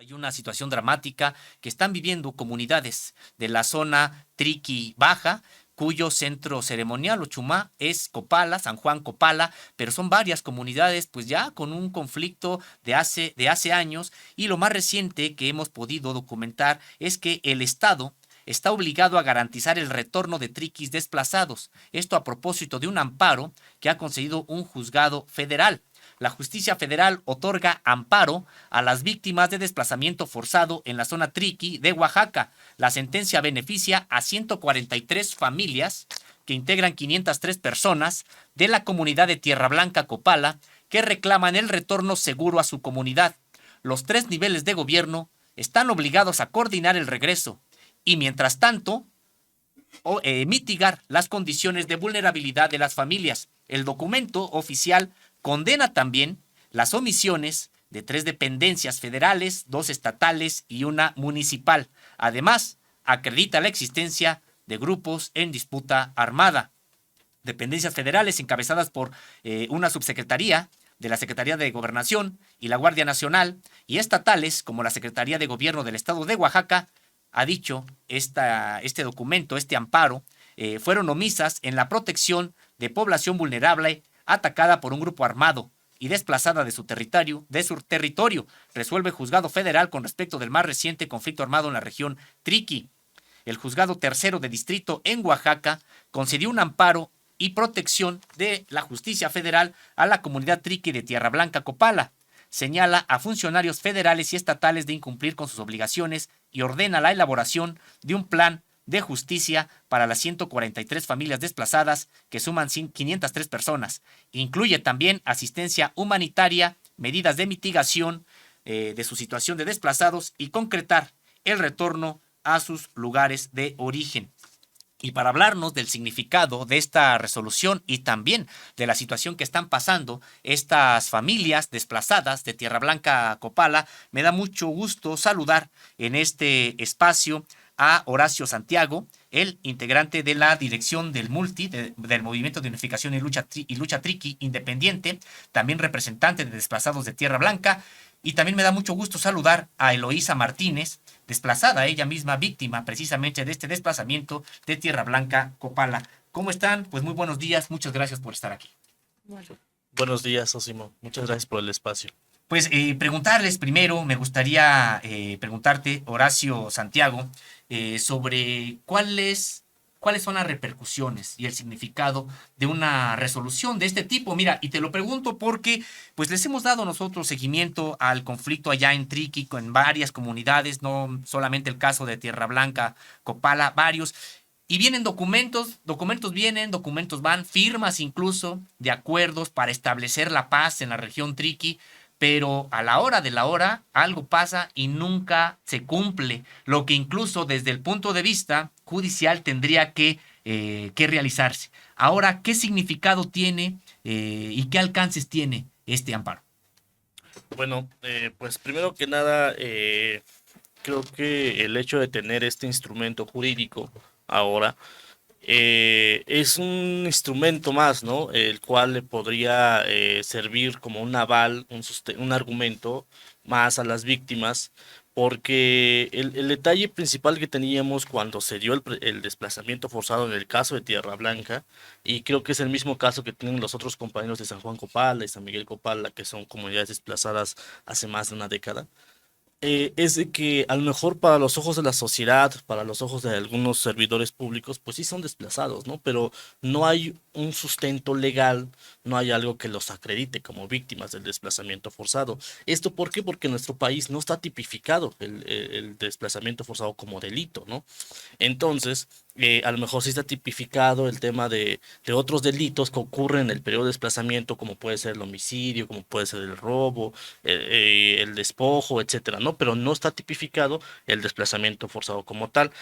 Hay una situación dramática que están viviendo comunidades de la zona Triqui Baja, cuyo centro ceremonial o chumá es Copala, San Juan Copala, pero son varias comunidades pues ya con un conflicto de hace años, y lo más reciente que hemos podido documentar es que el Estado está obligado a garantizar el retorno de triquis desplazados. Esto a propósito de un amparo que ha concedido un juzgado federal. La justicia federal otorga amparo a las víctimas de desplazamiento forzado en la zona Triqui de Oaxaca. La sentencia beneficia a 143 familias que integran 503 personas de la comunidad de Tierra Blanca Copala que reclaman el retorno seguro a su comunidad. Los tres niveles de gobierno están obligados a coordinar el regreso y, mientras tanto, mitigar las condiciones de vulnerabilidad de las familias. El documento oficial condena también las omisiones de 3 dependencias federales, 2 estatales y una municipal. Además, acredita la existencia de grupos en disputa armada. Dependencias federales encabezadas por una subsecretaría de la Secretaría de Gobernación y la Guardia Nacional, y estatales como la Secretaría de Gobierno del Estado de Oaxaca, ha dicho este documento, este amparo, fueron omisas en la protección de población vulnerable atacada por un grupo armado y desplazada de su territorio, resuelve el juzgado federal con respecto del más reciente conflicto armado en la región Triqui. El juzgado tercero de distrito en Oaxaca concedió un amparo y protección de la justicia federal a la comunidad Triqui de Tierra Blanca Copala. Señala a funcionarios federales y estatales de incumplir con sus obligaciones y ordena la elaboración de un plan de justicia para las 143 familias desplazadas, que suman 503 personas. Incluye también asistencia humanitaria, medidas de mitigación de su situación de desplazados y concretar el retorno a sus lugares de origen. Y para hablarnos del significado de esta resolución y también de la situación que están pasando estas familias desplazadas de Tierra Blanca Copala, me da mucho gusto saludar en este espacio a Horacio Santiago, el integrante de la dirección del del Movimiento de Unificación y Lucha Triqui Independiente, también representante de desplazados de Tierra Blanca. Y también me da mucho gusto saludar a Eloísa Martínez, desplazada, ella misma víctima precisamente de este desplazamiento de Tierra Blanca Copala. ¿Cómo están? Pues muy buenos días, muchas gracias por estar aquí. Buenos días, Osimo. Muchas gracias por el espacio. Pues preguntarles primero, me gustaría preguntarte, Horacio Santiago, sobre cuáles son las repercusiones y el significado de una resolución de este tipo. Mira, y te lo pregunto porque pues les hemos dado nosotros seguimiento al conflicto allá en Triqui, en varias comunidades, no solamente el caso de Tierra Blanca, Copala, varios. Y vienen documentos vienen, documentos van, firmas incluso de acuerdos para establecer la paz en la región Triqui, pero a la hora de la hora algo pasa y nunca se cumple, lo que incluso desde el punto de vista judicial tendría que realizarse. Ahora, ¿qué significado tiene y qué alcances tiene este amparo? Bueno, pues primero que nada, creo que el hecho de tener este instrumento jurídico ahora es un instrumento más, ¿no? El cual le podría servir como un aval, un argumento más a las víctimas, porque el detalle principal que teníamos cuando se dio el desplazamiento forzado en el caso de Tierra Blanca, y creo que es el mismo caso que tienen los otros compañeros de San Juan Copala y San Miguel Copala, que son comunidades desplazadas hace más de una década, es de que a lo mejor para los ojos de la sociedad, para los ojos de algunos servidores públicos, pues sí son desplazados, ¿no? Pero no hay un sustento legal, no hay algo que los acredite como víctimas del desplazamiento forzado. ¿Esto por qué? Porque en nuestro país no está tipificado el desplazamiento forzado como delito, ¿no? Entonces, a lo mejor sí está tipificado el tema de otros delitos que ocurren en el periodo de desplazamiento, como puede ser el homicidio, como puede ser el robo, el despojo, etcétera, ¿no? Pero no está tipificado el desplazamiento forzado como tal.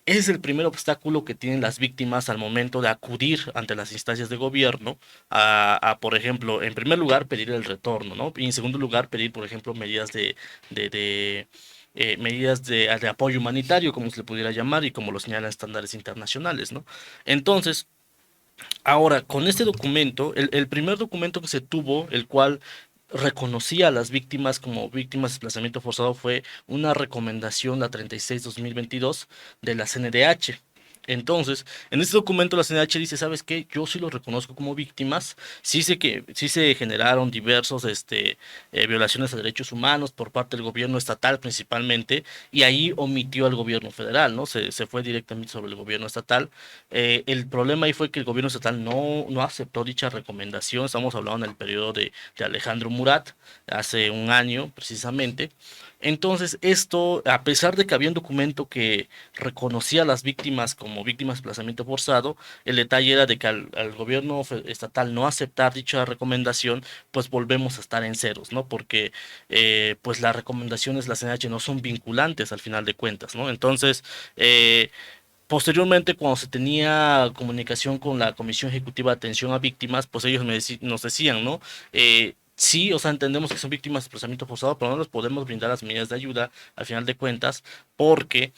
Ese es el primer obstáculo que tienen las víctimas al momento de acudir ante las instancias de gobierno por ejemplo, en primer lugar, pedir el retorno, ¿no? Y en segundo lugar, pedir, por ejemplo, medidas de apoyo humanitario, como se le pudiera llamar, y como lo señalan estándares internacionales, ¿no? Entonces, ahora, con este documento, el primer documento que se tuvo, el cual reconocía a las víctimas como víctimas de desplazamiento forzado fue una recomendación, la 36/2022 de la CNDH. Entonces, en este documento la CNDH dice, ¿sabes qué? Yo sí los reconozco como víctimas, sí sé que sí se generaron diversos violaciones a derechos humanos por parte del gobierno estatal principalmente, y ahí omitió al gobierno federal, ¿no? Se fue directamente sobre el gobierno estatal. El problema ahí fue que el gobierno estatal no aceptó dicha recomendación, estamos hablando en el periodo de Alejandro Murat, hace un año precisamente. Entonces, esto, a pesar de que había un documento que reconocía a las víctimas como víctimas de desplazamiento forzado, el detalle era de que al gobierno estatal no aceptar dicha recomendación, pues volvemos a estar en ceros, ¿no? Porque pues las recomendaciones de la CNH no son vinculantes al final de cuentas, ¿no? Entonces, posteriormente, cuando se tenía comunicación con la Comisión Ejecutiva de Atención a Víctimas, pues ellos nos decían, ¿no? Sí, o sea, entendemos que son víctimas de desplazamiento forzado, pero no les podemos brindar las medidas de ayuda al final de cuentas, porque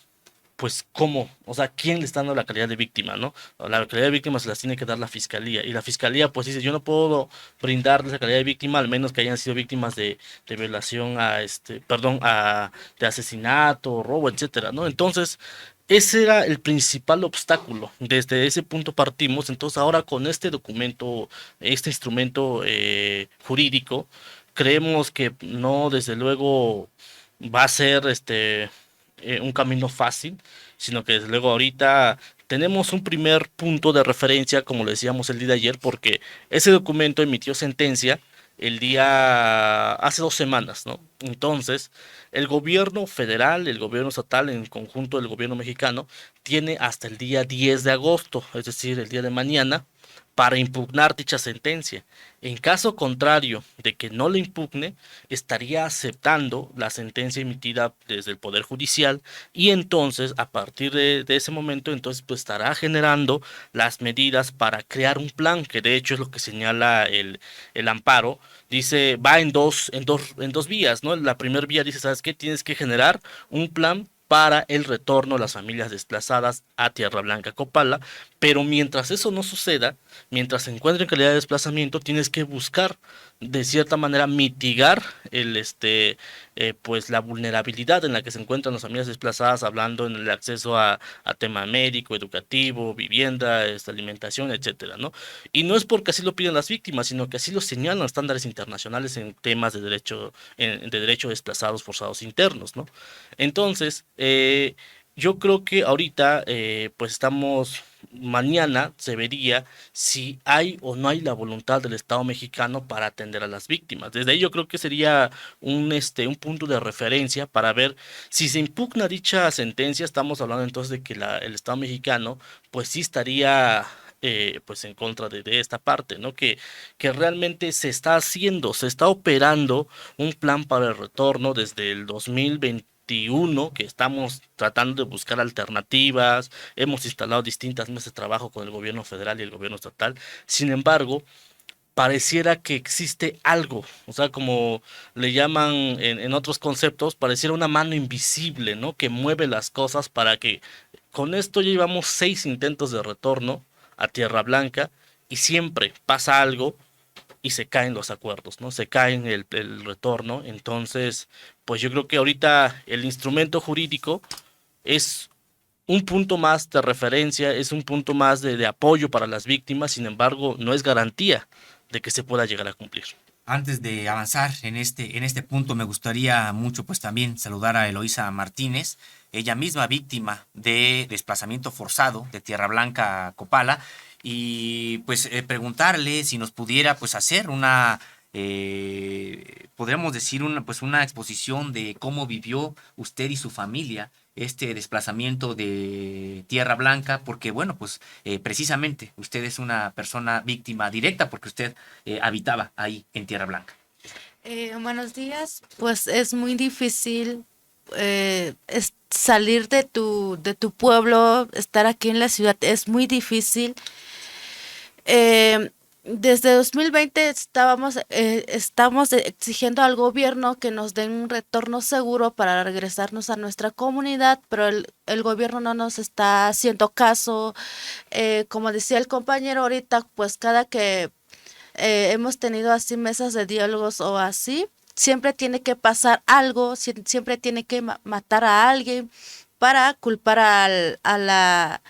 pues cómo, o sea, quién le está dando la calidad de víctima, ¿no? La calidad de víctima se las tiene que dar la fiscalía, y la fiscalía pues dice, yo no puedo brindarles la calidad de víctima al menos que hayan sido víctimas de violación perdón, de asesinato, robo, etcétera, ¿no? Entonces, ese era el principal obstáculo. Desde ese punto partimos. Entonces, ahora con este documento, este instrumento jurídico, creemos que no, desde luego, va a ser un camino fácil, sino que desde luego ahorita tenemos un primer punto de referencia, como le decíamos el día de ayer, porque ese documento emitió sentencia el día hace 2 semanas, ¿no? Entonces, el gobierno federal, el gobierno estatal, en conjunto del gobierno mexicano, tiene hasta el día 10 de agosto, es decir, el día de mañana, para impugnar dicha sentencia. En caso contrario de que no le impugne, estaría aceptando la sentencia emitida desde el Poder Judicial, y entonces, a partir de ese momento, entonces pues estará generando las medidas para crear un plan, que de hecho es lo que señala el amparo. Dice, va en dos vías, ¿no? La primera vía dice, ¿sabes qué? Tienes que generar un plan para el retorno de las familias desplazadas a Tierra Blanca, Copala, pero mientras eso no suceda, mientras se encuentre en calidad de desplazamiento, tienes que buscar de cierta manera mitigar pues la vulnerabilidad en la que se encuentran las familias desplazadas, hablando en el acceso a tema médico, educativo, vivienda, alimentación, etcétera, ¿no? Y no es porque así lo piden las víctimas, sino que así lo señalan los estándares internacionales en temas de derecho de desplazados forzados internos, ¿no? Entonces, yo creo que ahorita, pues mañana se vería si hay o no hay la voluntad del Estado mexicano para atender a las víctimas. Desde ahí yo creo que sería un punto de referencia para ver si se impugna dicha sentencia. Estamos hablando entonces de que el Estado mexicano pues sí estaría pues en contra de esta parte, ¿no? Que realmente se está haciendo, se está operando un plan para el retorno desde el 2021, que estamos tratando de buscar alternativas, hemos instalado distintas mesas de trabajo con el gobierno federal y el gobierno estatal. Sin embargo, pareciera que existe algo, o sea, como le llaman en otros conceptos, pareciera una mano invisible, ¿no? Que mueve las cosas para que con esto ya llevamos 6 intentos de retorno a Tierra Blanca, y siempre pasa algo y se caen los acuerdos, ¿no? Se caen el retorno. Entonces, pues yo creo que ahorita el instrumento jurídico es un punto más de referencia, es un punto más de apoyo para las víctimas. Sin embargo, no es garantía de que se pueda llegar a cumplir. Antes de avanzar en este punto, me gustaría mucho pues también saludar a Eloísa Martínez, ella misma víctima de desplazamiento forzado de Tierra Blanca a Copala, y pues preguntarle si nos pudiera pues hacer podríamos decir una exposición de cómo vivió usted y su familia este desplazamiento de Tierra Blanca, porque bueno, pues precisamente usted es una persona víctima directa porque usted habitaba ahí en Tierra Blanca. Buenos días. Pues es muy difícil salir de tu pueblo, estar aquí en la ciudad, es muy difícil. Desde 2020 estamos exigiendo al gobierno que nos den un retorno seguro para regresarnos a nuestra comunidad, pero el gobierno no nos está haciendo caso. Como decía el compañero ahorita, pues cada que hemos tenido así mesas de diálogos o así, siempre tiene que pasar algo, siempre tiene que matar a alguien para culpar a la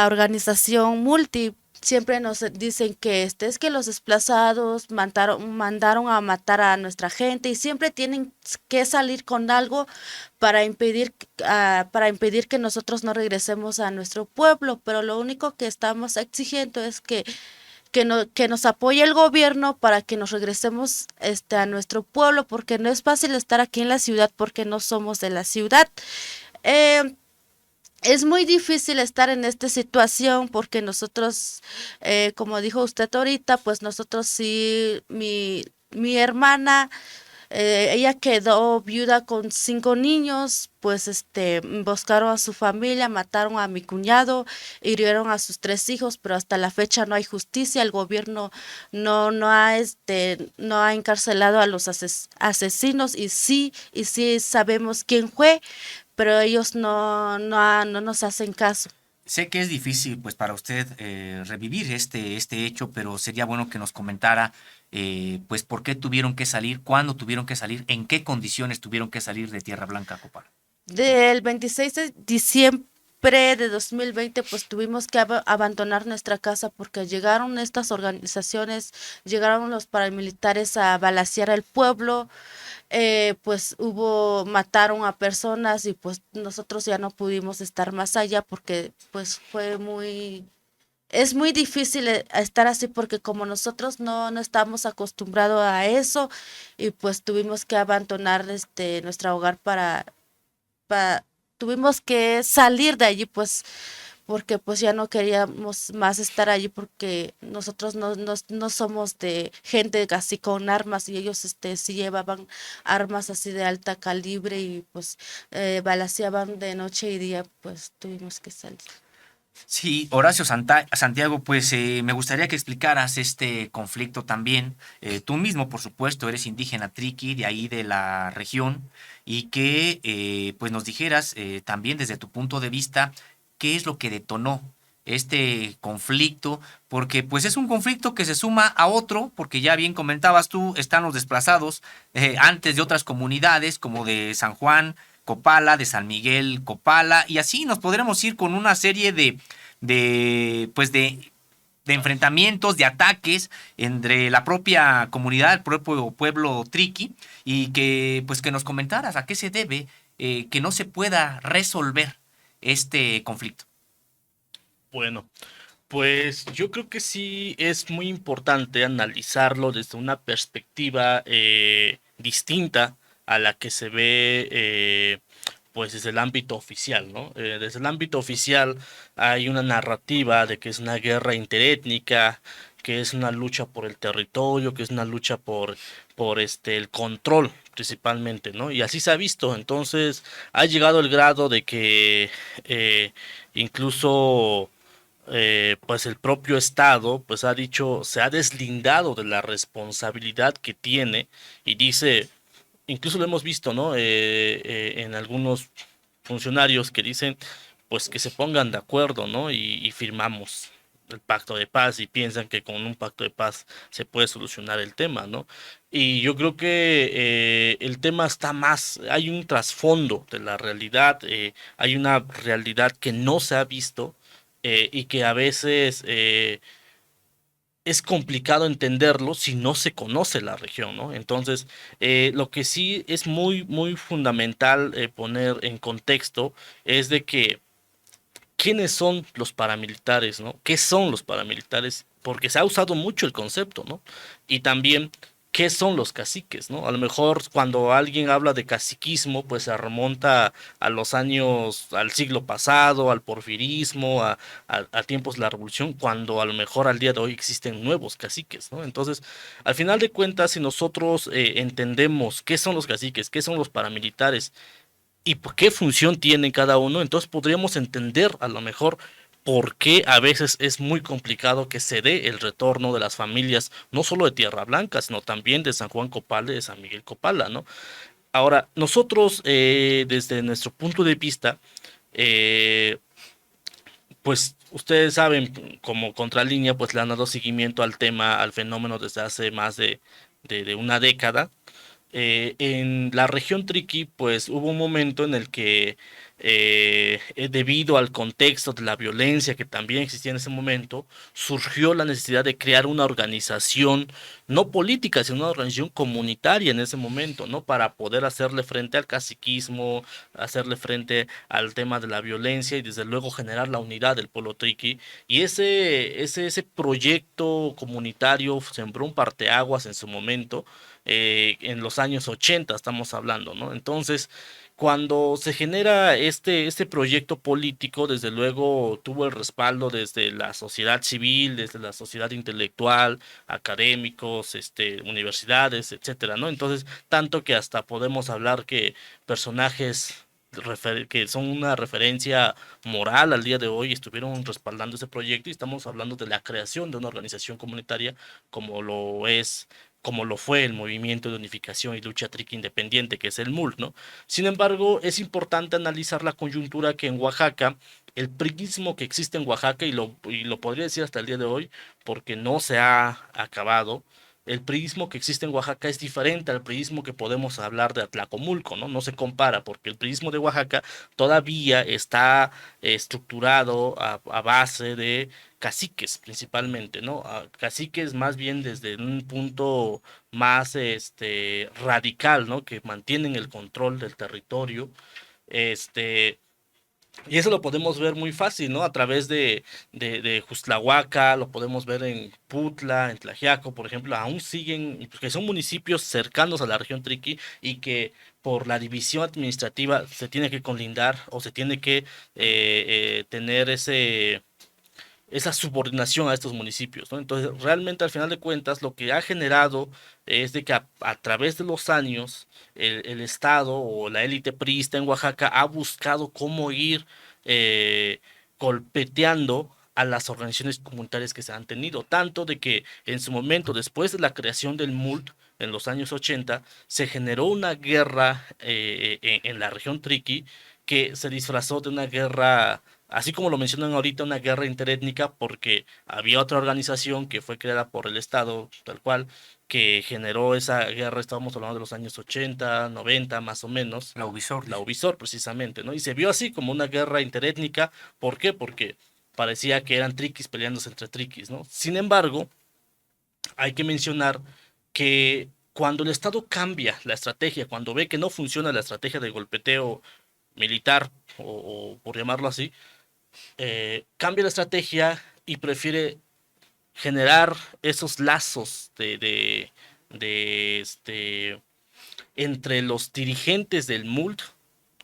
organización multi. Siempre nos dicen que es que los desplazados mandaron a matar a nuestra gente y siempre tienen que salir con algo para impedir que nosotros no regresemos a nuestro pueblo. Pero lo único que estamos exigiendo es que nos apoye el gobierno para que nos regresemos a nuestro pueblo, porque no es fácil estar aquí en la ciudad porque no somos de la ciudad. Eh, es muy difícil estar en esta situación porque nosotros, como dijo usted ahorita, pues nosotros sí, mi hermana, ella quedó viuda con 5 niños, pues buscaron a su familia, mataron a mi cuñado, hirieron a sus 3 hijos, pero hasta la fecha no hay justicia, el gobierno no ha encarcelado a los asesinos y sí sabemos quién fue, pero ellos no nos hacen caso. Sé que es difícil pues para usted revivir este hecho, pero sería bueno que nos comentara pues por qué tuvieron que salir, cuándo tuvieron que salir, en qué condiciones tuvieron que salir de Tierra Blanca a Copala. Del 26 de diciembre de 2020, pues tuvimos que abandonar nuestra casa porque llegaron estas organizaciones, llegaron los paramilitares a balacear el pueblo, pues mataron a personas y pues nosotros ya no pudimos estar más allá porque pues es muy difícil estar así porque como nosotros no estamos acostumbrados a eso y pues tuvimos que abandonar nuestro hogar pa- tuvimos que salir de allí, pues, porque pues ya no queríamos más estar allí porque nosotros no somos de gente así con armas y ellos sí llevaban armas así de alta calibre y pues balaceaban de noche y día, pues tuvimos que salir. Sí, Horacio Santiago, pues me gustaría que explicaras este conflicto también. Tú mismo, por supuesto, eres indígena triqui, de ahí de la región, y que pues nos dijeras también desde tu punto de vista qué es lo que detonó este conflicto, porque pues es un conflicto que se suma a otro, porque ya bien comentabas tú, están los desplazados antes de otras comunidades como de San Juan, Copala, de San Miguel, Copala, y así nos podremos ir con una serie pues de enfrentamientos, de ataques entre la propia comunidad, el propio pueblo triqui, y que pues que nos comentaras a qué se debe que no se pueda resolver este conflicto. Bueno, pues yo creo que sí es muy importante analizarlo desde una perspectiva distinta a la que se ve pues desde el ámbito oficial, ¿no? Desde el ámbito oficial hay una narrativa de que es una guerra interétnica, que es una lucha por el territorio, que es una lucha por el control principalmente, ¿no? Y así se ha visto. Entonces ha llegado el grado de que incluso pues el propio Estado pues ha dicho, se ha deslindado de la responsabilidad que tiene y dice, incluso lo hemos visto, ¿no? En algunos funcionarios que dicen, pues que se pongan de acuerdo, ¿no? Y firmamos el pacto de paz y piensan que con un pacto de paz se puede solucionar el tema, ¿no? Y yo creo que el tema está más, hay un trasfondo de la realidad, hay una realidad que no se ha visto y que a veces es complicado entenderlo si no se conoce la región, ¿no? Entonces, lo que sí es muy, muy fundamental poner en contexto es de que quiénes son los paramilitares, ¿no? ¿Qué son los paramilitares? Porque se ha usado mucho el concepto, ¿no? Y también, ¿qué son los caciques, ¿no? A lo mejor cuando alguien habla de caciquismo, pues se remonta a los años, al siglo pasado, al porfirismo, a tiempos de la revolución, cuando a lo mejor al día de hoy existen nuevos caciques, ¿no? Entonces, al final de cuentas, si nosotros entendemos qué son los caciques, qué son los paramilitares, y qué función tiene cada uno, entonces podríamos entender a lo mejor por qué a veces es muy complicado que se dé el retorno de las familias, no solo de Tierra Blanca, sino también de San Juan Copala y de San Miguel Copala, ¿no? Ahora, nosotros, desde nuestro punto de vista, eh, pues ustedes saben, como Contralínea, pues le han dado seguimiento al tema, al fenómeno desde hace más de una década. En la región Triqui, pues hubo un momento en el que, debido al contexto de la violencia que también existía en ese momento, surgió la necesidad de crear una organización, no política, sino una organización comunitaria en ese momento, ¿no? Para poder hacerle frente al caciquismo, hacerle frente al tema de la violencia y desde luego generar la unidad del pueblo Triqui. Y ese proyecto comunitario sembró un parteaguas en su momento, en los años 80 estamos hablando, ¿no? Entonces, cuando se genera este proyecto político, desde luego tuvo el respaldo desde la sociedad civil, desde la sociedad intelectual, académicos, universidades, etcétera, ¿no? Entonces, tanto que hasta podemos hablar que personajes que son una referencia moral al día de hoy estuvieron respaldando ese proyecto, y estamos hablando de la creación de una organización comunitaria como lo es, como lo fue el Movimiento de Unificación y Lucha Triqui Independiente, que es el MULT, ¿no? Sin embargo, es importante analizar la coyuntura que en Oaxaca, el priismo que existe en Oaxaca, y lo podría decir hasta el día de hoy, porque no se ha acabado. El priismo que existe en Oaxaca es diferente al priismo que podemos hablar de Atlacomulco, ¿no? No se compara, porque el priismo de Oaxaca todavía está estructurado a base de caciques principalmente, ¿no? Caciques más bien desde un punto más radical, ¿no? Que mantienen el control del territorio. Este, y eso lo podemos ver muy fácil, ¿no? A través de Juztlahuaca, lo podemos ver en Putla, en Tlaxiaco, por ejemplo, aún siguen, que son municipios cercanos a la región Triqui, y que por la división administrativa se tiene que colindar, o se tiene que tener esa subordinación a estos municipios, ¿no? Entonces, realmente al final de cuentas, lo que ha generado es de que a través de los años, el Estado o la élite priista en Oaxaca ha buscado cómo ir eh, golpeteando a las organizaciones comunitarias que se han tenido, tanto de que en su momento, después de la creación del MULT, en los años 80, se generó una guerra en la región Triqui, que se disfrazó de una guerra, así como lo mencionan ahorita, una guerra interétnica, porque había otra organización que fue creada por el Estado, tal cual, que generó esa guerra. Estábamos hablando de los años 80, 90, más o menos, La Ubisoft, la dice. Ubisoft precisamente, ¿no? Y se vio así como una guerra interétnica. ¿Por qué? Porque parecía que eran triquis peleándose entre triquis, ¿no? Sin embargo, hay que mencionar que cuando el Estado cambia la estrategia, cuando ve que no funciona la estrategia de golpeteo militar, o por llamarlo así, cambia la estrategia y prefiere generar esos lazos de entre los dirigentes del MULT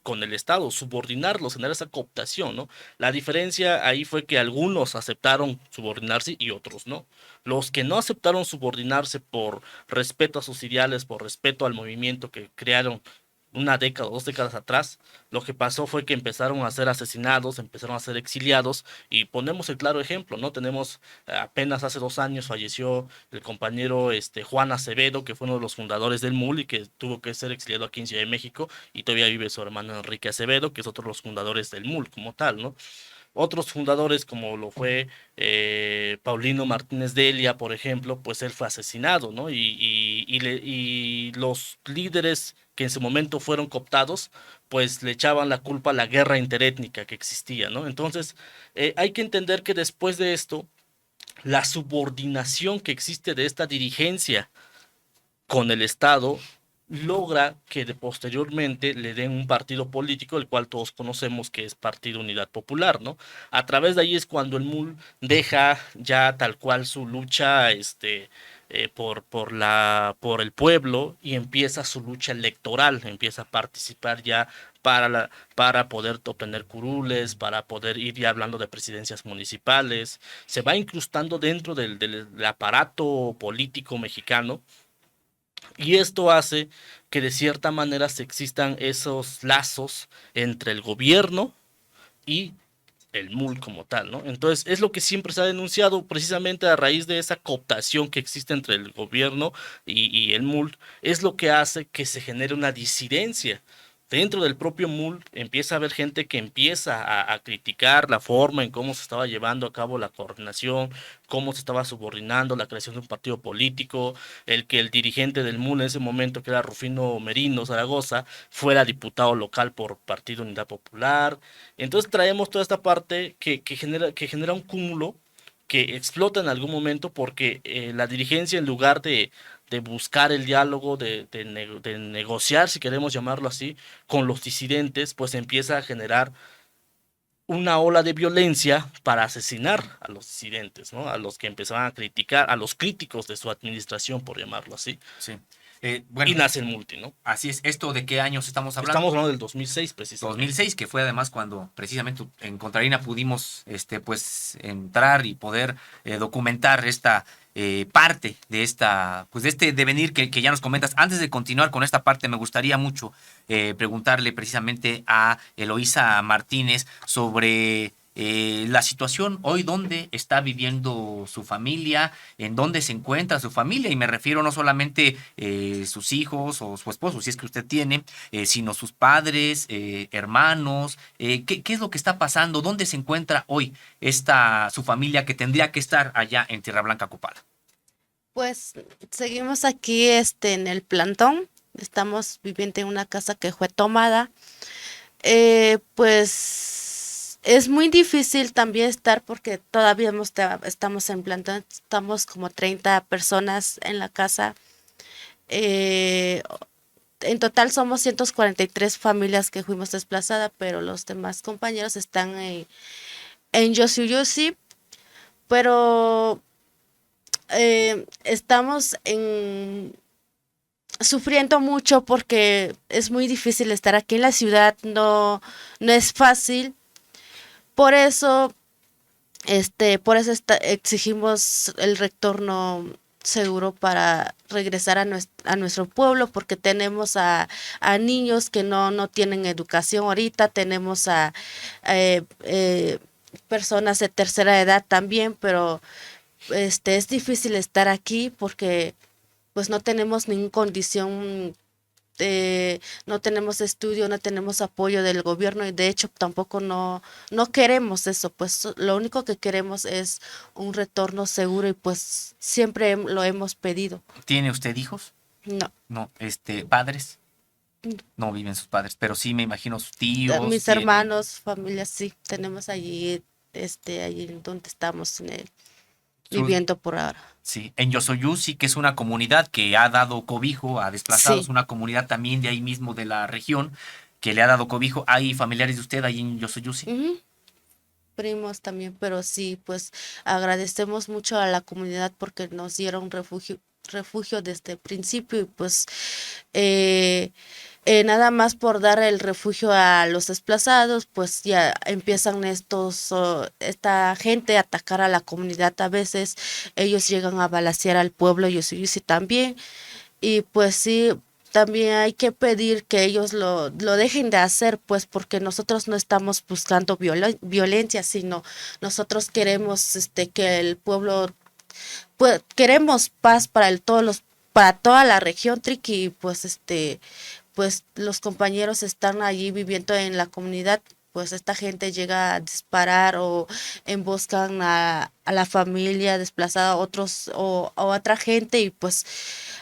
con el Estado, subordinarlos, generar esa cooptación, ¿no? La diferencia ahí fue que algunos aceptaron subordinarse y otros no. Los que no aceptaron subordinarse por respeto a sus ideales, por respeto al movimiento que crearon una década o 2 décadas atrás, lo que pasó fue que empezaron a ser asesinados, empezaron a ser exiliados, y ponemos el claro ejemplo, ¿no? Tenemos, apenas hace 2 años falleció el compañero Juan Acevedo, que fue uno de los fundadores del MUL y que tuvo que ser exiliado aquí en Ciudad de México, y todavía vive su hermano Enrique Acevedo, que es otro de los fundadores del MUL como tal, ¿no? Otros fundadores, como lo fue Paulino Martínez Delia, por ejemplo, pues él fue asesinado, ¿no? Y los líderes que en su momento fueron cooptados, pues le echaban la culpa a la guerra interétnica que existía, ¿no? Entonces, hay que entender que después de esto, la subordinación que existe de esta dirigencia con el Estado logra que posteriormente le den un partido político, el cual todos conocemos, que es Partido Unidad Popular, ¿no? A través de ahí es cuando el MUL deja ya tal cual su lucha por el pueblo, y empieza su lucha electoral, empieza a participar ya para poder obtener curules, para poder ir ya hablando de presidencias municipales. Se va incrustando dentro del aparato político mexicano, y esto hace que de cierta manera se existan esos lazos entre el gobierno y el MUL como tal, ¿no? Entonces es lo que siempre se ha denunciado, precisamente a raíz de esa cooptación que existe entre el gobierno y el MUL, es lo que hace que se genere una disidencia, dentro del propio MUL empieza a haber gente que empieza a criticar la forma en cómo se estaba llevando a cabo la coordinación, cómo se estaba subordinando la creación de un partido político, el que el dirigente del MUL en ese momento, que era Rufino Merino Zaragoza, fuera diputado local por Partido Unidad Popular. Entonces traemos toda esta parte que genera un cúmulo que explota en algún momento porque la dirigencia, en lugar de buscar el diálogo, de negociar, si queremos llamarlo así, con los disidentes, pues empieza a generar una ola de violencia para asesinar a los disidentes, ¿no? A los que empezaban a criticar, a los críticos de su administración, por llamarlo así. Sí. Y Bueno, nace el Multi, ¿no? así es. ¿Esto de qué años estamos hablando? Estamos hablando del 2006, precisamente. 2006, que fue además cuando precisamente en Contrarina pudimos pues entrar y poder documentar esta parte de pues de este devenir que ya nos comentas. Antes de continuar con esta parte, me gustaría mucho preguntarle precisamente a Eloísa Martínez sobre la situación hoy, dónde está viviendo su familia, en dónde se encuentra su familia, y me refiero no solamente sus hijos o su esposo, si es que usted tiene, sino sus padres, hermanos, ¿qué es lo que está pasando? ¿Dónde se encuentra hoy su familia que tendría que estar allá en Tierra Blanca, Copala? Pues seguimos aquí en el plantón. Estamos viviendo en una casa que fue tomada. Pues es muy difícil también estar porque todavía estamos en plantón. Estamos como 30 personas en la casa. Eh, en total somos 143 familias que fuimos desplazadas, pero los demás compañeros están en Yosuyusi, pero estamos sufriendo mucho porque es muy difícil estar aquí en la ciudad, no es fácil. Por eso, exigimos el retorno seguro para regresar a nuestro pueblo, porque tenemos a niños que no tienen educación ahorita, tenemos a personas de tercera edad también, pero es difícil estar aquí porque pues no tenemos ninguna condición, no tenemos estudio, no tenemos apoyo del gobierno y de hecho tampoco no queremos eso, pues lo único que queremos es un retorno seguro y pues siempre lo hemos pedido. ¿Tiene usted hijos? No, No, padres. No viven sus padres, pero sí me imagino sus tíos. mis Tiene... hermanos, familias, sí, tenemos allí, allí donde estamos viviendo por ahora. Sí, en Yosoyusi, que es una comunidad que ha dado cobijo a desplazados, Sí. una comunidad también de ahí mismo de la región que le ha dado cobijo. ¿Hay familiares de usted ahí en Yosoyusi? Ujú. Primos también, pero sí, pues agradecemos mucho a la comunidad porque nos dieron refugio desde el principio y pues eh, nada más por dar el refugio a los desplazados, pues ya empiezan esta gente a atacar a la comunidad. A veces ellos llegan a balacear al pueblo, yo sí también, y pues sí, también hay que pedir que ellos lo dejen de hacer, pues porque nosotros no estamos buscando violencia, sino nosotros queremos que el pueblo, pues queremos paz para toda la región Triqui, y pues pues los compañeros están allí viviendo en la comunidad, pues esta gente llega a disparar o emboscan a la familia desplazada, otros o a otra gente y pues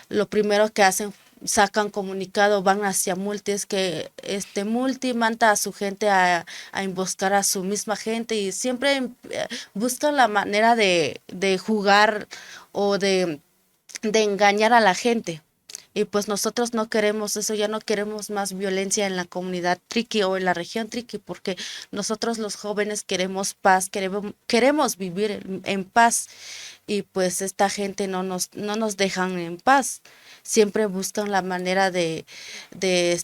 lo primero que hacen, sacan comunicado, van hacia Multi, es que Multi manda a su gente a emboscar a su misma gente y siempre buscan la manera de jugar o de engañar a la gente. Y pues nosotros no queremos eso, ya no queremos más violencia en la comunidad Triqui o en la región Triqui, porque nosotros los jóvenes queremos paz, queremos vivir en paz y pues esta gente no nos dejan en paz. Siempre buscan la manera de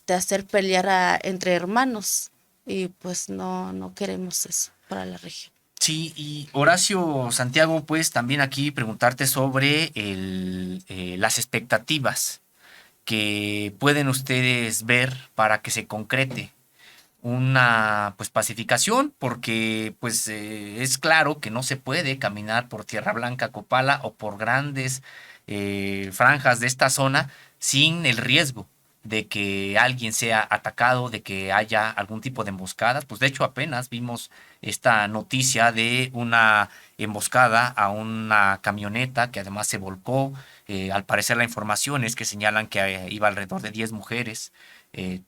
hacer pelear entre hermanos y pues no queremos eso para la región. Sí, y Horacio Santiago, pues también aquí preguntarte sobre las expectativas que pueden ustedes ver para que se concrete una pues pacificación, porque pues es claro que no se puede caminar por Tierra Blanca, Copala o por grandes franjas de esta zona sin el riesgo de que alguien sea atacado, de que haya algún tipo de emboscadas. Pues de hecho apenas vimos esta noticia de una emboscada a una camioneta que además se volcó. Al parecer la información es que señalan que iba alrededor de 10 mujeres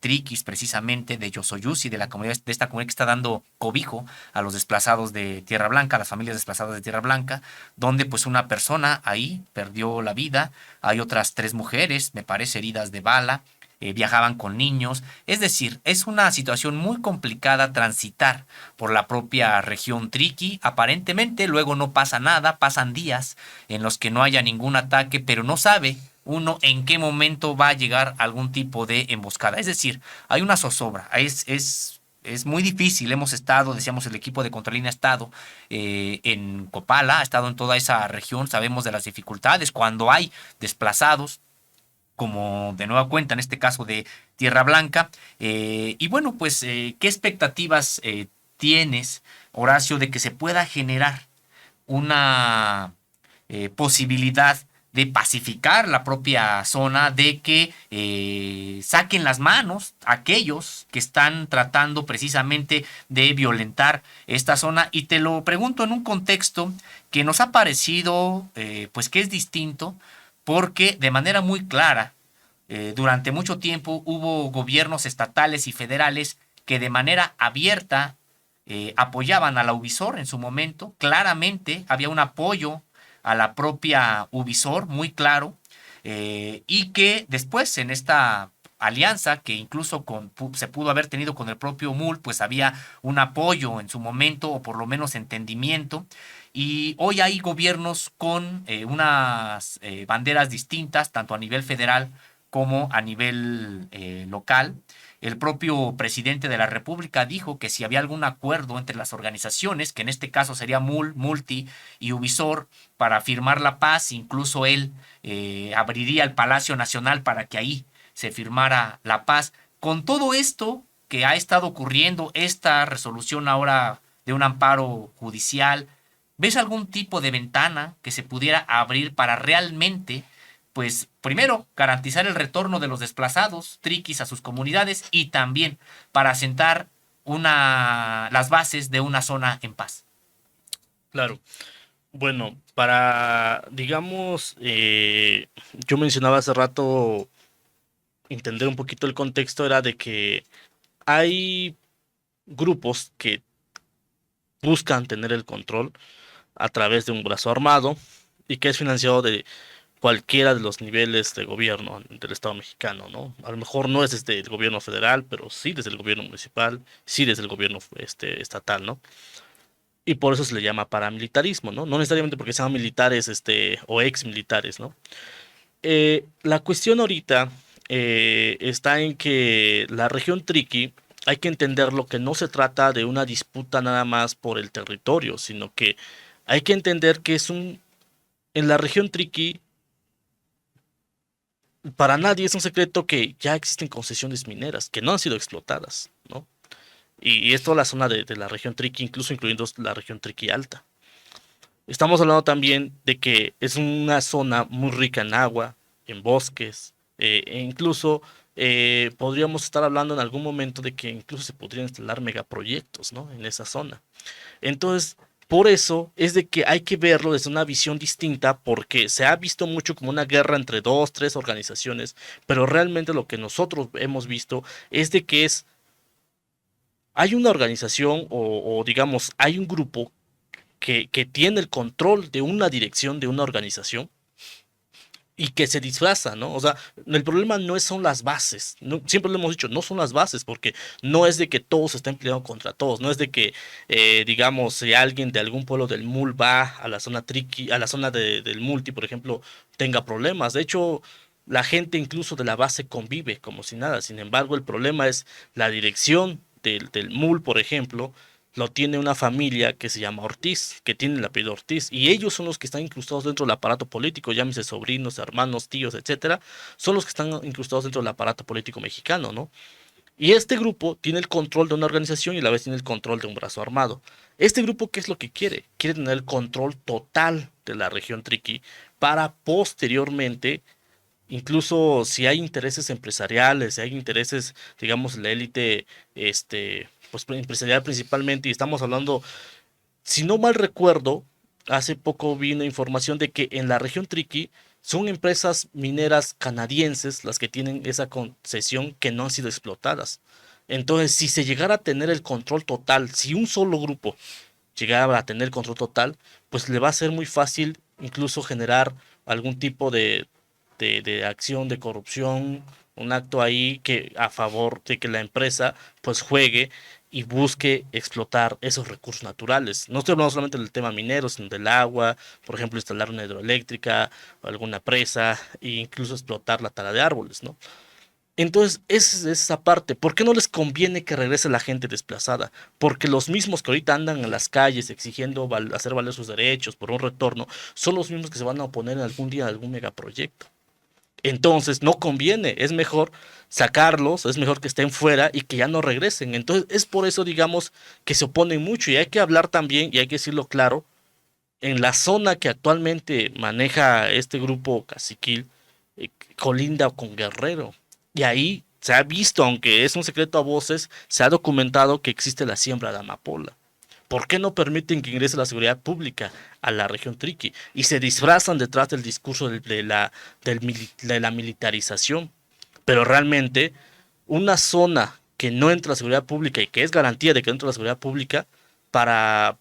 triquis precisamente de Yosoyusi, de la comunidad, de esta comunidad que está dando cobijo a los desplazados de Tierra Blanca, a las familias desplazadas de Tierra Blanca, donde pues una persona ahí perdió la vida, hay otras 3 mujeres, me parece, heridas de bala, viajaban con niños, es decir, es una situación muy complicada transitar por la propia región Triqui, aparentemente luego no pasa nada, pasan días en los que no haya ningún ataque, pero no sabe uno en qué momento va a llegar algún tipo de emboscada. Es decir, hay una zozobra, es muy difícil. Hemos estado, decíamos, el equipo de Contralínea ha estado en Copala, ha estado en toda esa región, sabemos de las dificultades cuando hay desplazados, como de nueva cuenta en este caso de Tierra Blanca. Y bueno, pues, ¿qué expectativas tienes, Horacio, de que se pueda generar una posibilidad de pacificar la propia zona, de que saquen las manos aquellos que están tratando precisamente de violentar esta zona? Y te lo pregunto en un contexto que nos ha parecido pues que es distinto, porque de manera muy clara durante mucho tiempo hubo gobiernos estatales y federales que de manera abierta apoyaban a la Ubisoft en su momento. Claramente había un apoyo a la propia Ubisoft muy claro, y que después en esta alianza que incluso se pudo haber tenido con el propio MUL, pues había un apoyo en su momento, o por lo menos entendimiento. Y hoy hay gobiernos con unas banderas distintas, tanto a nivel federal como a nivel local. El propio presidente de la República dijo que si había algún acuerdo entre las organizaciones, que en este caso sería MUL, Multi y Ubisoft, para firmar la paz, incluso él abriría el Palacio Nacional para que ahí se firmara la paz. Con todo esto que ha estado ocurriendo, esta resolución ahora de un amparo judicial, ¿ves algún tipo de ventana que se pudiera abrir para realmente, pues, primero, garantizar el retorno de los desplazados triquis a sus comunidades, y también para asentar las bases de una zona en paz? Claro. Bueno, para, digamos, yo mencionaba hace rato, entender un poquito el contexto era de que hay grupos que buscan tener el control a través de un brazo armado y que es financiado de cualquiera de los niveles de gobierno del Estado mexicano, ¿no? A lo mejor no es desde el gobierno federal, pero sí desde el gobierno municipal, sí desde el gobierno estatal, ¿no? Y por eso se le llama paramilitarismo, ¿no? No necesariamente porque sean militares, o ex militares, ¿no? La cuestión ahorita está en que la región Triqui, hay que entenderlo que no se trata de una disputa nada más por el territorio, sino que hay que entender que en la región Triqui, para nadie es un secreto que ya existen concesiones mineras que no han sido explotadas, ¿no? Y es toda la zona de la región Triqui, incluso incluyendo la región Triqui Alta. Estamos hablando también de que es una zona muy rica en agua, en bosques, e incluso podríamos estar hablando en algún momento de que incluso se podrían instalar megaproyectos, ¿no? En esa zona. Entonces, por eso es de que hay que verlo desde una visión distinta, porque se ha visto mucho como una guerra entre dos, tres organizaciones, pero realmente lo que nosotros hemos visto es de que hay una organización o digamos, hay un grupo que tiene el control de una dirección de una organización y que se disfraza, ¿no? O sea, el problema no son las bases, siempre lo hemos dicho, no son las bases, porque no es de que todos estén peleando contra todos, no es de que, digamos, si alguien de algún pueblo del MUL va a la zona Triqui, a la zona del Multi, por ejemplo, tenga problemas. De hecho, la gente incluso de la base convive como si nada. Sin embargo, el problema es la dirección del MUL, por ejemplo, lo tiene una familia que se llama Ortiz, que tiene el apellido Ortiz, y ellos son los que están incrustados dentro del aparato político, llámese sobrinos, hermanos, tíos, etcétera, son los que están incrustados dentro del aparato político mexicano, ¿no? Y este grupo tiene el control de una organización y a la vez tiene el control de un brazo armado. Este grupo, ¿qué es lo que quiere? Quiere tener el control total de la región Triqui para posteriormente incluso si hay intereses empresariales, si hay intereses, digamos, la élite, pues empresarial principalmente, y estamos hablando, si no mal recuerdo, hace poco vi una información de que en la región Triqui son empresas mineras canadienses las que tienen esa concesión que no han sido explotadas. Entonces, si se llegara a tener el control total, si un solo grupo llegara a tener control total, pues le va a ser muy fácil incluso generar algún tipo de acción de corrupción, un acto ahí que a favor de que la empresa pues juegue y busque explotar esos recursos naturales. No estoy hablando solamente del tema minero, sino del agua, por ejemplo, instalar una hidroeléctrica o alguna presa e incluso explotar la tala de árboles, ¿no? Entonces, esa es esa parte. ¿Por qué no les conviene que regrese la gente desplazada? Porque los mismos que ahorita andan en las calles exigiendo hacer valer sus derechos por un retorno, son los mismos que se van a oponer en algún día a algún megaproyecto. Entonces, no conviene, es mejor sacarlos, es mejor que estén fuera y que ya no regresen. Entonces, es por eso, digamos, que se oponen mucho y hay que hablar también, y hay que decirlo claro, en la zona que actualmente maneja este grupo caciquil, colinda con Guerrero. Y ahí se ha visto, aunque es un secreto a voces, se ha documentado que existe la siembra de amapola. ¿Por qué no permiten que ingrese la seguridad pública a la región Triqui? Y se disfrazan detrás del discurso de la militarización. Pero realmente, una zona que no entra la seguridad pública y que es garantía de que entra la seguridad pública, para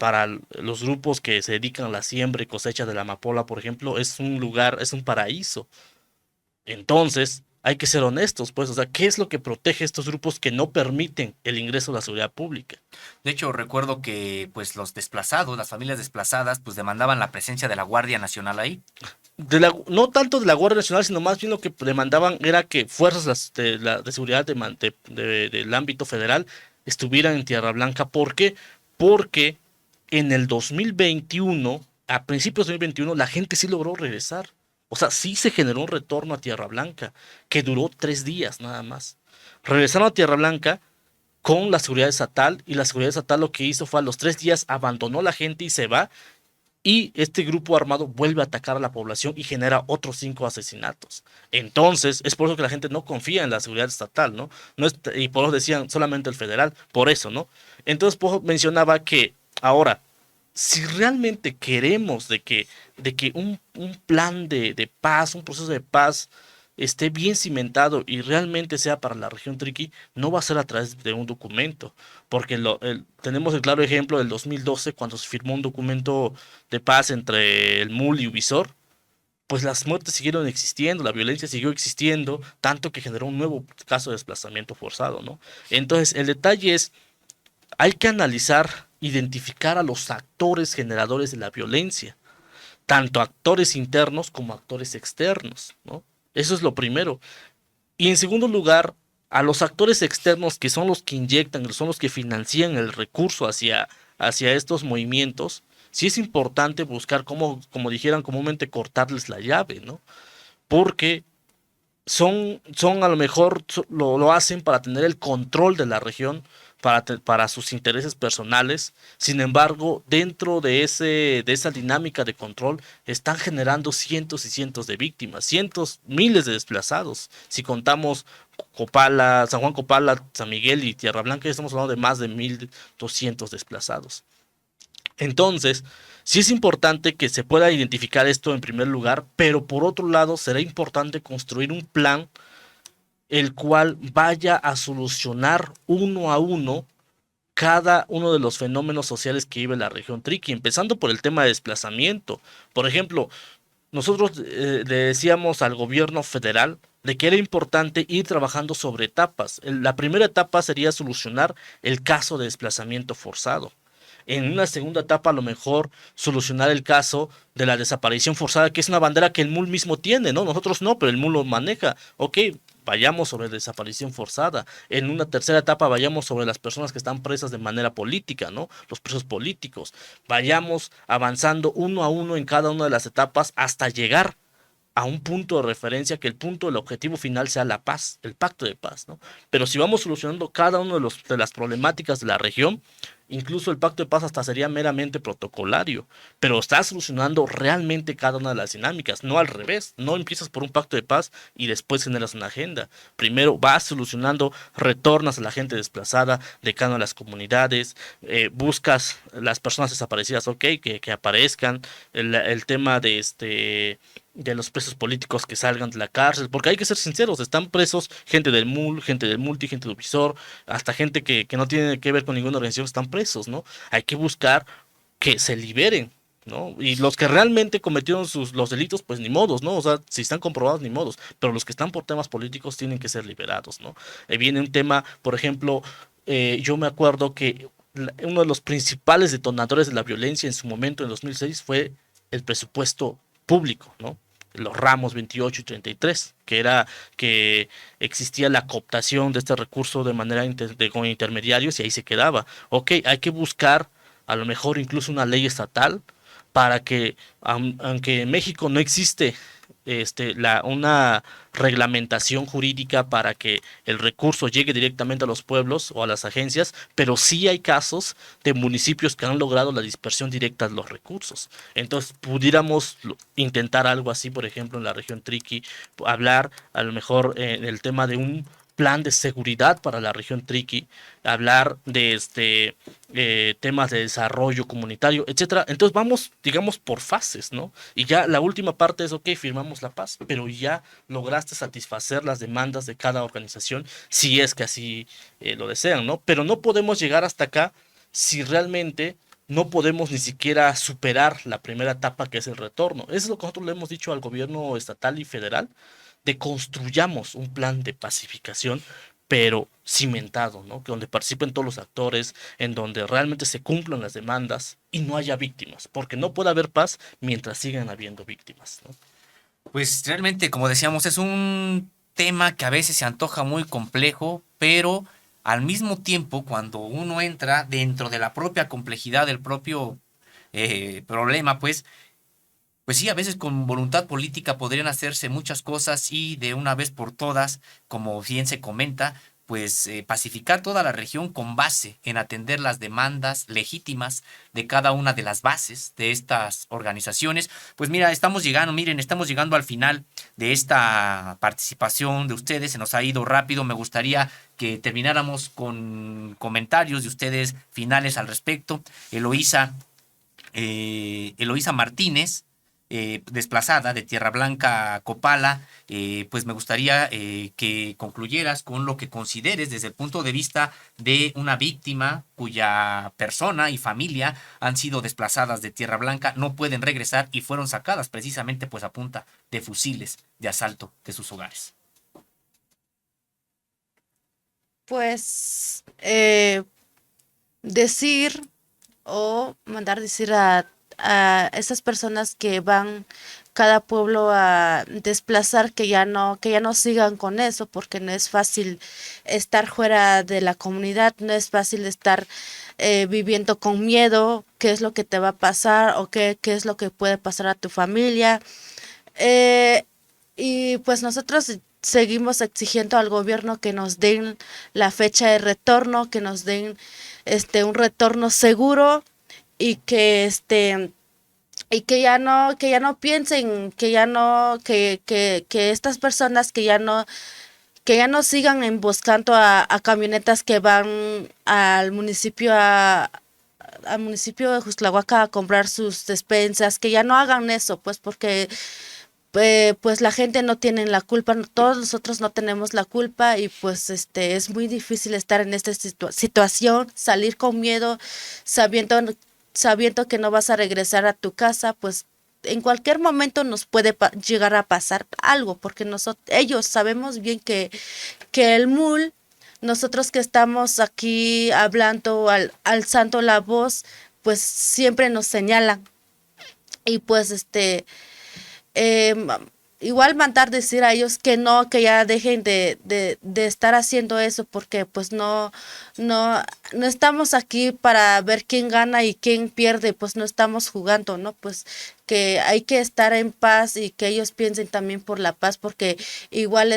los grupos que se dedican a la siembra y cosecha de la amapola, por ejemplo, es un lugar, es un paraíso. Entonces, hay que ser honestos, pues, o sea, ¿qué es lo que protege a estos grupos que no permiten el ingreso a la seguridad pública? De hecho, recuerdo que pues los desplazados, las familias desplazadas, pues demandaban la presencia de la Guardia Nacional ahí. No tanto de la Guardia Nacional, sino más bien lo que demandaban era que fuerzas de seguridad del ámbito federal estuvieran en Tierra Blanca. ¿Por qué? Porque en el 2021, a principios de 2021, la gente sí logró regresar. O sea, sí se generó un retorno a Tierra Blanca, que duró 3 días nada más. Regresaron a Tierra Blanca con la seguridad estatal, y la seguridad estatal lo que hizo fue a los 3 días abandonó a la gente y se va, y este grupo armado vuelve a atacar a la población y genera otros 5 asesinatos. Entonces, es por eso que la gente no confía en la seguridad estatal, ¿no? Y por eso decían solamente el federal, por eso, ¿no? Entonces, por eso mencionaba que ahora, si realmente queremos de que un plan de paz, un proceso de paz esté bien cimentado y realmente sea para la región Triqui, no va a ser a través de un documento, porque tenemos el claro ejemplo del 2012 cuando se firmó un documento de paz entre el MUL y Uvisor, pues las muertes siguieron existiendo, la violencia siguió existiendo, tanto que generó un nuevo caso de desplazamiento forzado, ¿no? Entonces, el detalle es, hay que analizar, identificar a los actores generadores de la violencia, tanto actores internos como actores externos, ¿no? Eso es lo primero. Y en segundo lugar, a los actores externos que son los que inyectan, son los que financian el recurso hacia estos movimientos, sí es importante buscar cómo, como dijeran comúnmente, cortarles la llave, ¿no? Porque son a lo mejor lo hacen para tener el control de la región, para sus intereses personales. Sin embargo, dentro de esa dinámica de control, están generando cientos y cientos de víctimas, cientos, miles de desplazados. Si contamos Copala, San Juan Copala, San Miguel y Tierra Blanca, estamos hablando de más de 1,200 desplazados. Entonces, sí es importante que se pueda identificar esto en primer lugar, pero por otro lado será importante construir un plan el cual vaya a solucionar uno a uno cada uno de los fenómenos sociales que vive la región Triqui, empezando por el tema de desplazamiento. Por ejemplo, nosotros le decíamos al gobierno federal de que era importante ir trabajando sobre etapas. La primera etapa sería solucionar el caso de desplazamiento forzado. En una segunda etapa, a lo mejor solucionar el caso de la desaparición forzada, que es una bandera que el MUL mismo tiene, ¿no? Nosotros no, pero el MUL lo maneja. Ok, vayamos sobre desaparición forzada. En una tercera etapa, vayamos sobre las personas que están presas de manera política, ¿no? Los presos políticos. Vayamos avanzando uno a uno en cada una de las etapas hasta llegar a un punto de referencia, que el objetivo final sea la paz, el pacto de paz, ¿no? Pero si vamos solucionando cada uno de las problemáticas de la región, incluso el pacto de paz hasta sería meramente protocolario, pero está solucionando realmente cada una de las dinámicas, no al revés. No empiezas por un pacto de paz y después generas una agenda. Primero vas solucionando, retornas a la gente desplazada de cada una de las comunidades, buscas las personas desaparecidas, ok, que aparezcan, el tema de los presos políticos que salgan de la cárcel, porque hay que ser sinceros, están presos gente del MUL, gente del Multi, gente del Visor, hasta gente que no tiene que ver con ninguna organización, están presos, ¿no? Hay que buscar que se liberen, ¿no? Y los que realmente cometieron los delitos, pues ni modos, ¿no? O sea, si están comprobados, ni modos, pero los que están por temas políticos tienen que ser liberados, ¿no? Viene un tema, por ejemplo, yo me acuerdo que uno de los principales detonadores de la violencia en su momento, en 2006, fue el presupuesto público, ¿no? Los ramos 28 y 33, que era que existía la cooptación de este recurso de manera con intermediarios y ahí se quedaba. Ok, hay que buscar a lo mejor incluso una ley estatal para que, aunque en México no existe una reglamentación jurídica para que el recurso llegue directamente a los pueblos o a las agencias, pero sí hay casos de municipios que han logrado la dispersión directa de los recursos. Entonces, pudiéramos intentar algo así, por ejemplo, en la región Triqui, hablar a lo mejor en el tema de un plan de seguridad para la región Triqui, hablar de temas de desarrollo comunitario, etcétera. Entonces vamos, digamos, por fases, ¿no? Y ya la última parte es, ok, firmamos la paz, pero ya lograste satisfacer las demandas de cada organización, si es que así lo desean, ¿no? Pero no podemos llegar hasta acá si realmente no podemos ni siquiera superar la primera etapa, que es el retorno. Eso es lo que nosotros le hemos dicho al gobierno estatal y federal, de construyamos un plan de pacificación, pero cimentado, ¿no? Que donde participen todos los actores, en donde realmente se cumplan las demandas y no haya víctimas, porque no puede haber paz mientras sigan habiendo víctimas, ¿no? Pues realmente, como decíamos, es un tema que a veces se antoja muy complejo, pero al mismo tiempo, cuando uno entra dentro de la propia complejidad del propio problema, pues sí, a veces con voluntad política podrían hacerse muchas cosas y de una vez por todas, como bien se comenta, pues pacificar toda la región con base en atender las demandas legítimas de cada una de las bases de estas organizaciones. Pues mira, estamos llegando al final de esta participación de ustedes, se nos ha ido rápido, me gustaría que termináramos con comentarios de ustedes finales al respecto. Eloísa Martínez, desplazada de Tierra Blanca a Copala, pues me gustaría que concluyeras con lo que consideres desde el punto de vista de una víctima cuya persona y familia han sido desplazadas de Tierra Blanca, no pueden regresar y fueron sacadas precisamente pues a punta de fusiles de asalto de sus hogares. Pues decir o mandar decir a esas personas que van cada pueblo a desplazar que ya no sigan con eso, porque no es fácil estar fuera de la comunidad, no es fácil estar viviendo con miedo, qué es lo que te va a pasar o qué es lo que puede pasar a tu familia. Eh, y pues nosotros seguimos exigiendo al gobierno que nos den la fecha de retorno, que nos den un retorno seguro y que ya no piensen, que ya no, que estas personas que ya no sigan emboscando a camionetas que van al municipio de Juxtlahuaca a comprar sus despensas, que ya no hagan eso, pues porque pues la gente no tiene la culpa, todos nosotros no tenemos la culpa y pues es muy difícil estar en esta situación, salir con miedo, sabiendo, sabiendo que no vas a regresar a tu casa, pues en cualquier momento nos puede llegar a pasar algo, porque ellos sabemos bien que el MUL, nosotros que estamos aquí hablando, alzando la voz, pues siempre nos señalan y pues em, igual mandar decir a ellos que no, que ya dejen de estar haciendo eso, porque pues no, no estamos aquí para ver quién gana y quién pierde, pues no estamos jugando, ¿no? Pues que hay que estar en paz y que ellos piensen también por la paz, porque igual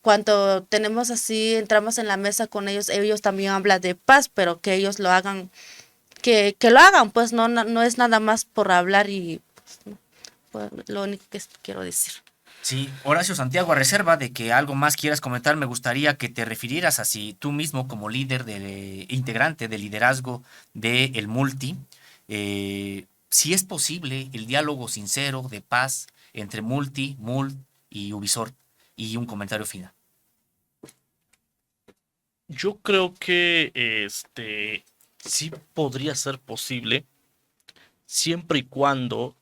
cuando tenemos así, entramos en la mesa con ellos, ellos también hablan de paz, pero que ellos lo hagan, que lo hagan, pues no es nada más por hablar y pues, lo único que quiero decir. Sí, Horacio Santiago, a reserva de que algo más quieras comentar, me gustaría que te refirieras a si tú mismo como líder, integrante del liderazgo de El Multi, si es posible el diálogo sincero de paz entre Multi, Mult y Ubisoft, y un comentario final. Yo creo que sí podría ser posible siempre y cuando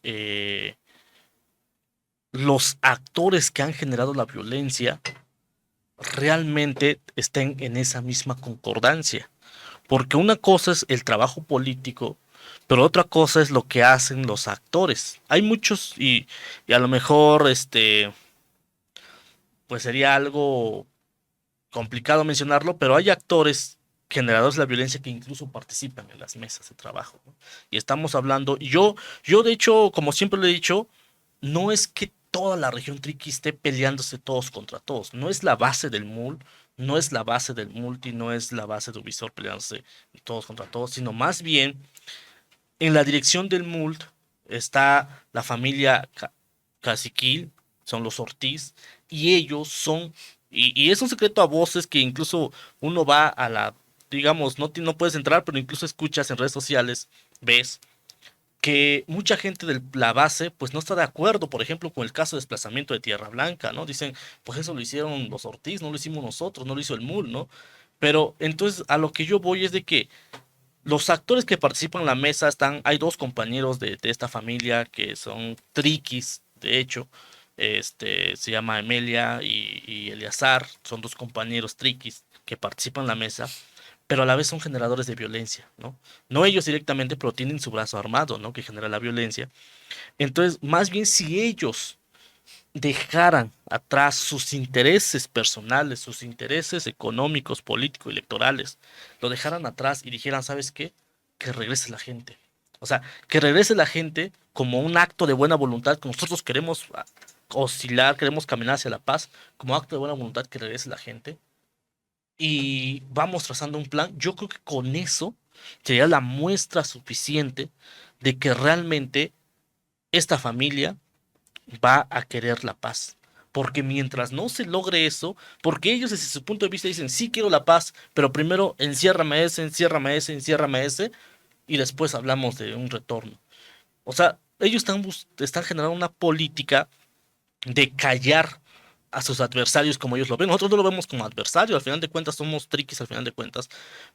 los actores que han generado la violencia realmente estén en esa misma concordancia. Porque una cosa es el trabajo político, pero otra cosa es lo que hacen los actores. Hay muchos y a lo mejor pues sería algo complicado mencionarlo, pero hay actores generadores de la violencia que incluso participan en las mesas de trabajo, ¿no? Y estamos hablando, yo de hecho, como siempre lo he dicho, no es que toda la región Triqui esté peleándose todos contra todos, no es la base del MUL, no es la base del Multi, no es la base de Ubisoft peleándose todos contra todos, sino más bien en la dirección del MULT está la familia Caciquil, son los Ortiz, y ellos son, y es un secreto a voces que incluso uno va a la, digamos, no puedes entrar, pero incluso escuchas en redes sociales, ves que mucha gente de la base pues no está de acuerdo, por ejemplo, con el caso de desplazamiento de Tierra Blanca, ¿no? Dicen, pues eso lo hicieron los Ortiz, no lo hicimos nosotros, no lo hizo el MUL, ¿no? Pero entonces a lo que yo voy es de que los actores que participan en la mesa hay dos compañeros de esta familia que son triquis, de hecho, se llama Emelia y Eleazar, son dos compañeros triquis que participan en la mesa, pero a la vez son generadores de violencia, ¿no? No ellos directamente, pero tienen su brazo armado, ¿no? Que genera la violencia. Entonces, más bien si ellos dejaran atrás sus intereses personales, sus intereses económicos, políticos, electorales, lo dejaran atrás y dijeran, ¿sabes qué? Que regrese la gente. O sea, que regrese la gente como un acto de buena voluntad, que nosotros queremos oscilar, queremos caminar hacia la paz, como acto de buena voluntad que regrese la gente. Y vamos trazando un plan. Yo creo que con eso sería la muestra suficiente de que realmente esta familia va a querer la paz. Porque mientras no se logre eso, porque ellos desde su punto de vista dicen, sí quiero la paz, pero primero enciérrame ese, enciérrame ese, enciérrame ese, y después hablamos de un retorno. O sea, ellos están generando una política de callar a sus adversarios como ellos lo ven. Nosotros no lo vemos como adversario, al final de cuentas somos triquis al final de cuentas,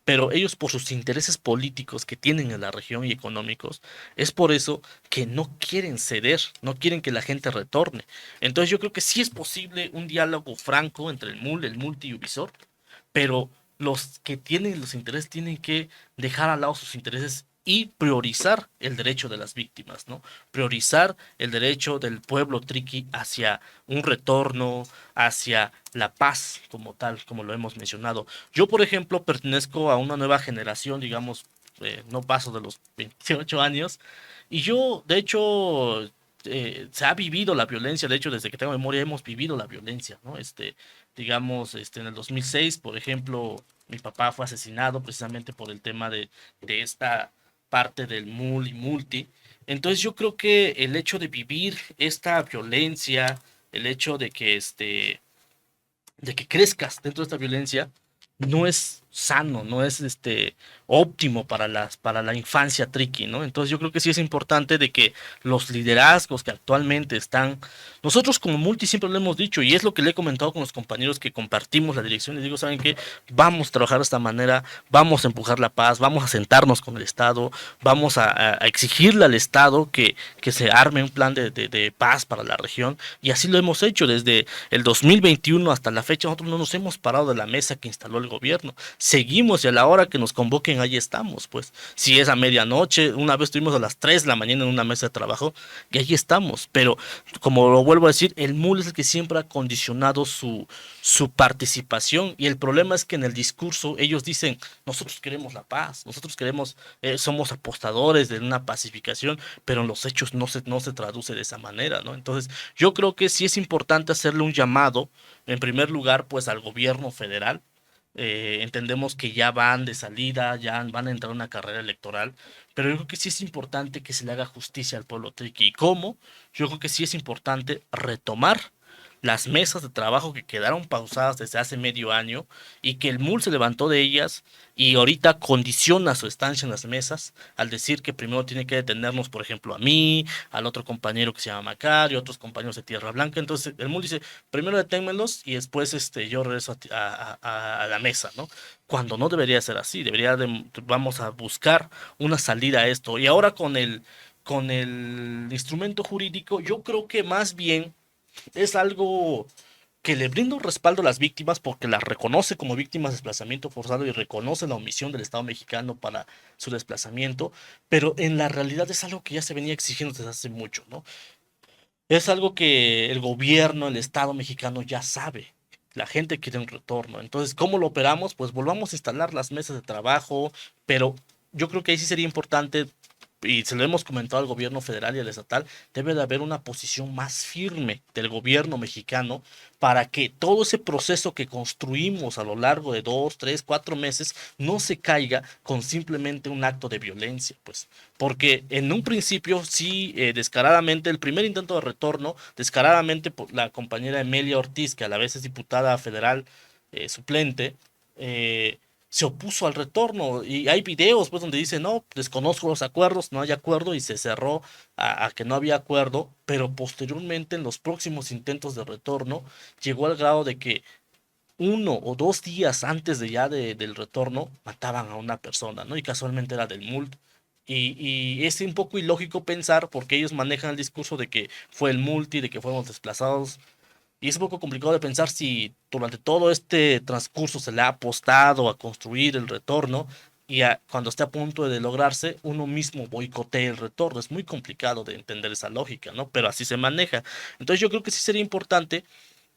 pero ellos por sus intereses políticos que tienen en la región y económicos, es por eso que no quieren ceder, no quieren que la gente retorne. Entonces yo creo que sí es posible un diálogo franco entre el MUL, el Multi y Ubisoft, pero los que tienen los intereses tienen que dejar al lado sus intereses y priorizar el derecho de las víctimas, ¿no? Priorizar el derecho del pueblo triqui hacia un retorno, hacia la paz como tal, como lo hemos mencionado. Yo, por ejemplo, pertenezco a una nueva generación, digamos, no paso de los 28 años, y yo, de hecho, se ha vivido la violencia, de hecho, desde que tengo memoria hemos vivido la violencia, ¿no? Digamos, en el 2006, por ejemplo, mi papá fue asesinado precisamente por el tema de esta parte del MUL y Multi. Entonces yo creo que el hecho de vivir esta violencia, el hecho de que crezcas dentro de esta violencia, no es sano, no es óptimo para la infancia triqui, ¿no? Entonces yo creo que sí es importante de que los liderazgos que actualmente están, nosotros como Multi siempre lo hemos dicho, y es lo que le he comentado con los compañeros que compartimos la dirección, les digo, ¿saben qué? Vamos a trabajar de esta manera, vamos a empujar la paz, vamos a sentarnos con el Estado, vamos a exigirle al Estado que se arme un plan de paz para la región, y así lo hemos hecho desde el 2021 hasta la fecha. Nosotros no nos hemos parado de la mesa que instaló el gobierno, seguimos y a la hora que nos convoquen ahí estamos, pues. Si es a medianoche, una vez estuvimos a las 3 de la mañana en una mesa de trabajo y ahí estamos. Pero como lo vuelvo a decir, el MUL es el que siempre ha condicionado su participación, y el problema es que en el discurso ellos dicen, nosotros queremos la paz, nosotros queremos, somos apostadores de una pacificación, pero en los hechos no se traduce de esa manera, ¿no? Entonces yo creo que sí es importante hacerle un llamado, en primer lugar, pues al gobierno federal. Entendemos que ya van de salida, ya van a entrar a una carrera electoral, pero yo creo que sí es importante que se le haga justicia al pueblo triqui. ¿Y cómo? Yo creo que sí es importante retomar las mesas de trabajo que quedaron pausadas desde hace medio año, y que el MUL se levantó de ellas y ahorita condiciona su estancia en las mesas al decir que primero tiene que detenernos, por ejemplo, a mí, al otro compañero que se llama Macario, otros compañeros de Tierra Blanca. Entonces el MUL dice, primero deténmelos y después yo regreso a la mesa, ¿no? Cuando no debería ser así, vamos a buscar una salida a esto. Y ahora con el instrumento jurídico, yo creo que más bien es algo que le brinda un respaldo a las víctimas, porque las reconoce como víctimas de desplazamiento forzado y reconoce la omisión del Estado mexicano para su desplazamiento, pero en la realidad es algo que ya se venía exigiendo desde hace mucho, ¿no? Es algo que el gobierno, el Estado mexicano ya sabe. La gente quiere un retorno. Entonces, ¿cómo lo operamos? Pues volvamos a instalar las mesas de trabajo, pero yo creo que ahí sí sería importante, y se lo hemos comentado al gobierno federal y al estatal, debe de haber una posición más firme del gobierno mexicano para que todo ese proceso que construimos a lo largo de 2, 3, 4 meses no se caiga con simplemente un acto de violencia, pues. Porque en un principio sí, descaradamente, el primer intento de retorno, descaradamente por la compañera Emelia Ortiz, que a la vez es diputada federal suplente, se opuso al retorno, y hay videos pues donde dice, no, desconozco los acuerdos, no hay acuerdo, y se cerró a que no había acuerdo, pero posteriormente en los próximos intentos de retorno llegó al grado de que 1 o 2 días antes del retorno mataban a una persona, ¿no? Y casualmente era del MULT. Y es un poco ilógico pensar, porque ellos manejan el discurso de que fue el multi, de que fuimos desplazados, y es un poco complicado de pensar si durante todo este transcurso se le ha apostado a construir el retorno, y cuando esté a punto de lograrse, uno mismo boicotea el retorno. Es muy complicado de entender esa lógica, ¿no? Pero así se maneja. Entonces yo creo que sí sería importante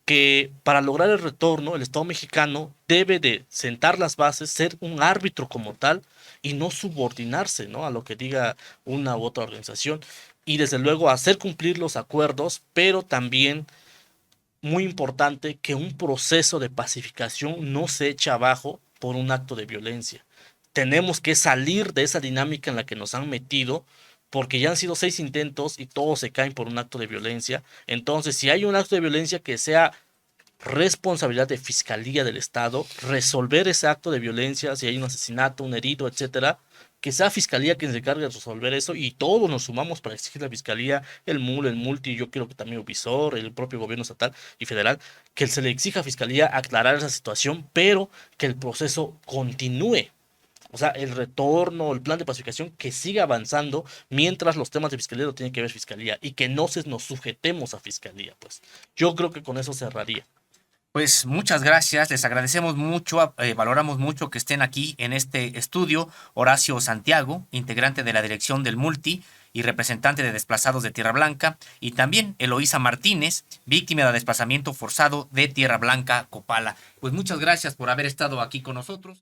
que para lograr el retorno, el Estado mexicano debe de sentar las bases, ser un árbitro como tal, y no subordinarse, ¿no?, a lo que diga una u otra organización. Y desde luego hacer cumplir los acuerdos, pero también muy importante que un proceso de pacificación no se eche abajo por un acto de violencia. Tenemos que salir de esa dinámica en la que nos han metido, porque ya han sido 6 intentos y todos se caen por un acto de violencia. Entonces, si hay un acto de violencia, que sea responsabilidad de Fiscalía del Estado resolver ese acto de violencia. Si hay un asesinato, un herido, etcétera, que sea Fiscalía quien se encargue de resolver eso, y todos nos sumamos para exigir a la Fiscalía, el MUL, el Multi, yo quiero que también el Visor, el propio gobierno estatal y federal, que se le exija a Fiscalía aclarar esa situación, pero que el proceso continúe. O sea, el retorno, el plan de pacificación, que siga avanzando mientras los temas de Fiscalía lo tiene que ver Fiscalía, y que no nos sujetemos a Fiscalía, pues. Yo creo que con eso cerraría. Pues muchas gracias, les agradecemos mucho, valoramos mucho que estén aquí en este estudio Horacio Santiago, integrante de la dirección del Multi y representante de desplazados de Tierra Blanca, y también Eloísa Martínez, víctima de desplazamiento forzado de Tierra Blanca, Copala. Pues muchas gracias por haber estado aquí con nosotros.